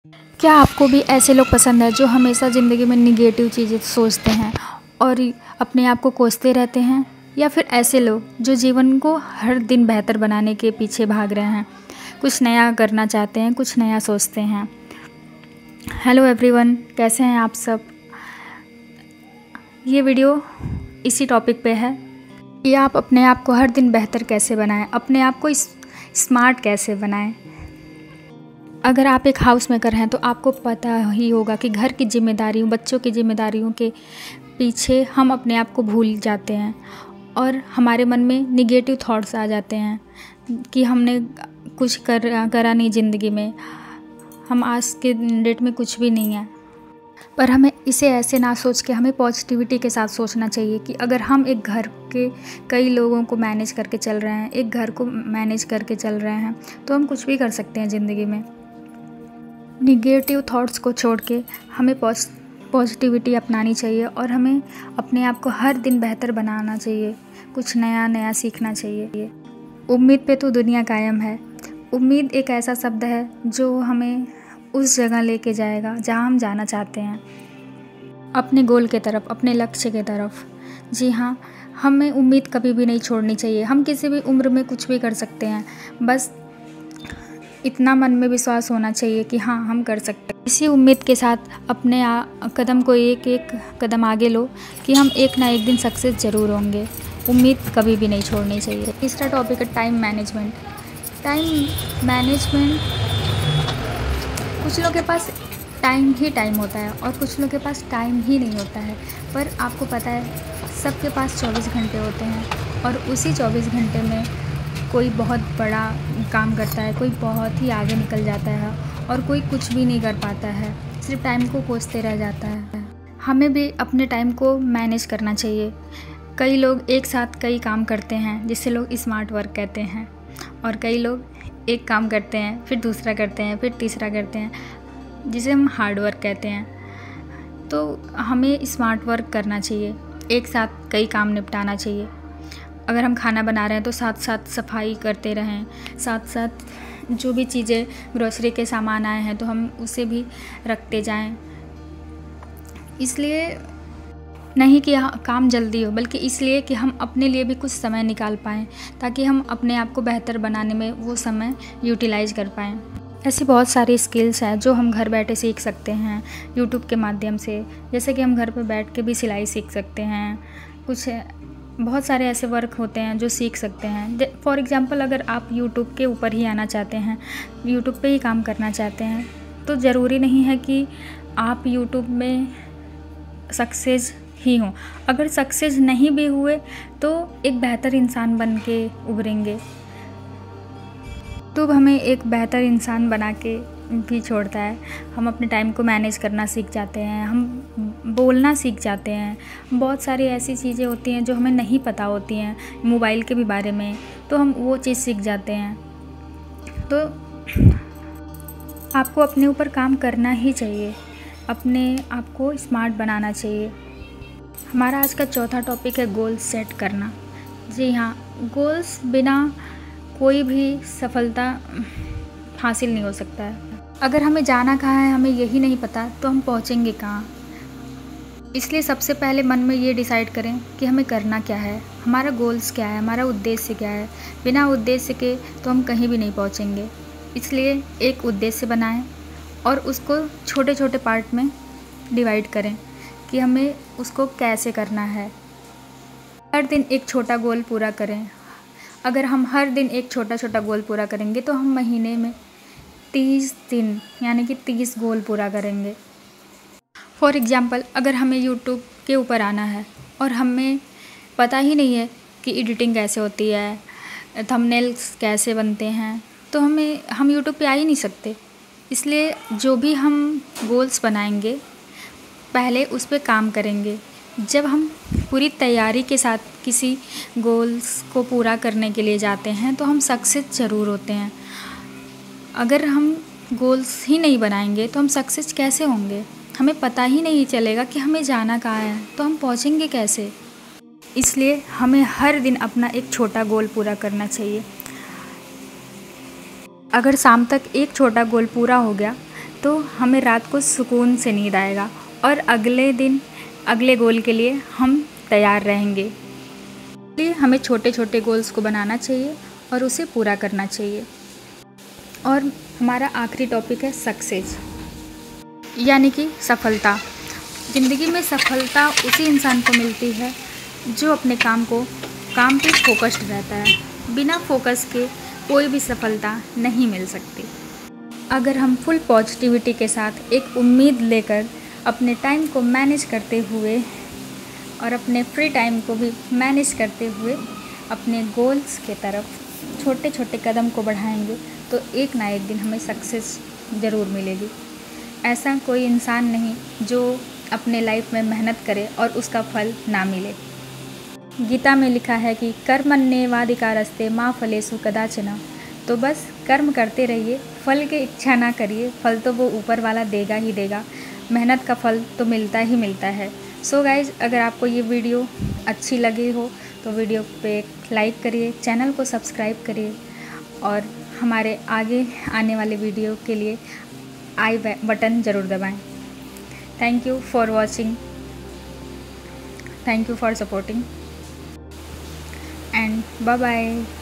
क्या आपको भी ऐसे लोग पसंद है जो हमेशा ज़िंदगी में निगेटिव चीज़ें सोचते हैं और अपने आप को कोसते रहते हैं, या फिर ऐसे लोग जो जीवन को हर दिन बेहतर बनाने के पीछे भाग रहे हैं, कुछ नया करना चाहते हैं, कुछ नया सोचते हैं। हेलो एवरीवन, कैसे हैं आप सब। ये वीडियो इसी टॉपिक पे है कि आप अपने आप को हर दिन बेहतर कैसे बनाएं, अपने आप को स्मार्ट कैसे बनाएं। अगर आप एक हाउस मेकर हैं तो आपको पता ही होगा कि घर की जिम्मेदारियों, बच्चों की जिम्मेदारियों के पीछे हम अपने आप को भूल जाते हैं और हमारे मन में निगेटिव थॉट्स आ जाते हैं कि हमने कुछ करा नहीं ज़िंदगी में, हम आज के डेट में कुछ भी नहीं है। पर हमें इसे ऐसे ना सोच के हमें पॉजिटिविटी के साथ सोचना चाहिए कि अगर हम एक घर के कई लोगों को मैनेज करके चल रहे हैं, एक घर को मैनेज करके चल रहे हैं, तो हम कुछ भी कर सकते हैं ज़िंदगी में। निगेटिव थॉट्स को छोड़ के हमें पॉजिटिविटी अपनानी चाहिए और हमें अपने आप को हर दिन बेहतर बनाना चाहिए, कुछ नया नया सीखना चाहिए। उम्मीद पे तो दुनिया कायम है। उम्मीद एक ऐसा शब्द है जो हमें उस जगह लेके जाएगा जहाँ हम जाना चाहते हैं, अपने गोल के तरफ, अपने लक्ष्य के तरफ। जी हाँ, हमें उम्मीद कभी भी नहीं छोड़नी चाहिए। हम किसी भी उम्र में कुछ भी कर सकते हैं, बस इतना मन में विश्वास होना चाहिए कि हाँ, हम कर सकते हैं। इसी उम्मीद के साथ अपने कदम को एक एक कदम आगे लो कि हम एक ना एक दिन सक्सेस ज़रूर होंगे। उम्मीद कभी भी नहीं छोड़नी चाहिए। तीसरा टॉपिक है टाइम मैनेजमेंट। टाइम मैनेजमेंट, कुछ लोगों के पास टाइम होता है और कुछ लोगों के पास टाइम ही नहीं होता है। पर आपको पता है, सबके पास 24 घंटे होते हैं और उसी 24 घंटे में कोई बहुत बड़ा काम करता है, कोई बहुत ही आगे निकल जाता है और कोई कुछ भी नहीं कर पाता है, सिर्फ टाइम को कोसते रह जाता है। हमें भी अपने टाइम को मैनेज करना चाहिए। कई लोग एक साथ कई काम करते हैं जिसे लोग स्मार्ट वर्क कहते हैं, और कई लोग एक काम करते हैं, फिर दूसरा करते हैं, फिर तीसरा करते हैं, जिसे हम हार्ड वर्क कहते हैं। तो हमें स्मार्ट वर्क करना चाहिए, एक साथ कई काम निपटाना चाहिए। अगर हम खाना बना रहे हैं तो साथ साथ सफाई करते रहें, साथ साथ जो भी चीज़ें ग्रोसरी के सामान आए हैं तो हम उसे भी रखते जाएं। इसलिए नहीं कि काम जल्दी हो, बल्कि इसलिए कि हम अपने लिए भी कुछ समय निकाल पाएँ, ताकि हम अपने आप को बेहतर बनाने में वो समय यूटिलाइज कर पाएँ। ऐसी बहुत सारी स्किल्स हैं जो हम घर बैठे सीख सकते हैं यूट्यूब के माध्यम से। जैसे कि हम घर पर बैठ के भी सिलाई सीख सकते हैं, कुछ बहुत सारे ऐसे वर्क होते हैं जो सीख सकते हैं। फॉर एग्ज़ाम्पल, अगर आप यूट्यूब के ऊपर ही आना चाहते हैं, यूट्यूब पे ही काम करना चाहते हैं, तो ज़रूरी नहीं है कि आप यूट्यूब में सक्सेस ही हों। अगर सक्सेस नहीं भी हुए तो एक बेहतर इंसान बन के उभरेंगे। तो हमें एक बेहतर इंसान बना के भी छोड़ता है। हम अपने टाइम को मैनेज करना सीख जाते हैं, हम बोलना सीख जाते हैं। बहुत सारी ऐसी चीज़ें होती हैं जो हमें नहीं पता होती हैं, मोबाइल के भी बारे में, तो हम वो चीज़ सीख जाते हैं। तो आपको अपने ऊपर काम करना ही चाहिए, अपने आप को स्मार्ट बनाना चाहिए। हमारा आज का चौथा टॉपिक है गोल्स सेट करना। जी हाँ, गोल्स बिना कोई भी सफलता हासिल नहीं हो सकता है। अगर हमें जाना कहाँ है, हमें यही नहीं पता, तो हम पहुँचेंगे कहाँ। इसलिए सबसे पहले मन में ये डिसाइड करें कि हमें करना क्या है, हमारा गोल्स क्या है, हमारा उद्देश्य क्या है। बिना उद्देश्य के तो हम कहीं भी नहीं पहुँचेंगे। इसलिए एक उद्देश्य बनाएं और उसको छोटे छोटे पार्ट में डिवाइड करें कि हमें उसको कैसे करना है। हर दिन एक छोटा गोल पूरा करें। अगर हम हर दिन एक छोटा छोटा गोल पूरा करेंगे तो हम महीने में 30 दिन यानी कि 30 गोल पूरा करेंगे। फॉर एग्ज़ाम्पल, अगर हमें यूट्यूब के ऊपर आना है और हमें पता ही नहीं है कि एडिटिंग कैसे होती है, थंबनेल्स कैसे बनते हैं, तो हम यूट्यूब पे आ ही नहीं सकते। इसलिए जो भी हम गोल्स बनाएंगे, पहले उस पर काम करेंगे। जब हम पूरी तैयारी के साथ किसी गोल्स को पूरा करने के लिए जाते हैं तो हम सक्सेस ज़रूर होते हैं। अगर हम गोल्स ही नहीं बनाएंगे तो हम सक्सेस कैसे होंगे। हमें पता ही नहीं चलेगा कि हमें जाना कहाँ है, तो हम पहुँचेंगे कैसे। इसलिए हमें हर दिन अपना एक छोटा गोल पूरा करना चाहिए। अगर शाम तक एक छोटा गोल पूरा हो गया तो हमें रात को सुकून से नींद आएगा और अगले दिन अगले गोल के लिए हम तैयार रहेंगे। इसलिए हमें छोटे छोटे गोल्स को बनाना चाहिए और उसे पूरा करना चाहिए। और हमारा आखिरी टॉपिक है सक्सेस, यानी कि सफलता। ज़िंदगी में सफलता उसी इंसान को मिलती है जो अपने काम पे फोकस्ड रहता है। बिना फोकस के कोई भी सफलता नहीं मिल सकती। अगर हम फुल पॉजिटिविटी के साथ एक उम्मीद लेकर अपने टाइम को मैनेज करते हुए और अपने फ्री टाइम को भी मैनेज करते हुए अपने गोल्स के तरफ छोटे छोटे कदम को बढ़ाएंगे तो एक ना एक दिन हमें सक्सेस ज़रूर मिलेगी। ऐसा कोई इंसान नहीं जो अपने लाइफ में मेहनत करे और उसका फल ना मिले। गीता में लिखा है कि कर्मण्येवाधिकारस्ते मा फलेषु कदाचन। तो बस कर्म करते रहिए, फल की इच्छा ना करिए, फल तो वो ऊपर वाला देगा ही देगा। मेहनत का फल तो मिलता ही मिलता है। सो गाइज़, अगर आपको ये वीडियो अच्छी लगी हो तो वीडियो पे लाइक करिए, चैनल को सब्सक्राइब करिए और हमारे आगे आने वाले वीडियो के लिए आई बटन ज़रूर दबाएं। Thank you for watching, thank you for supporting and bye bye.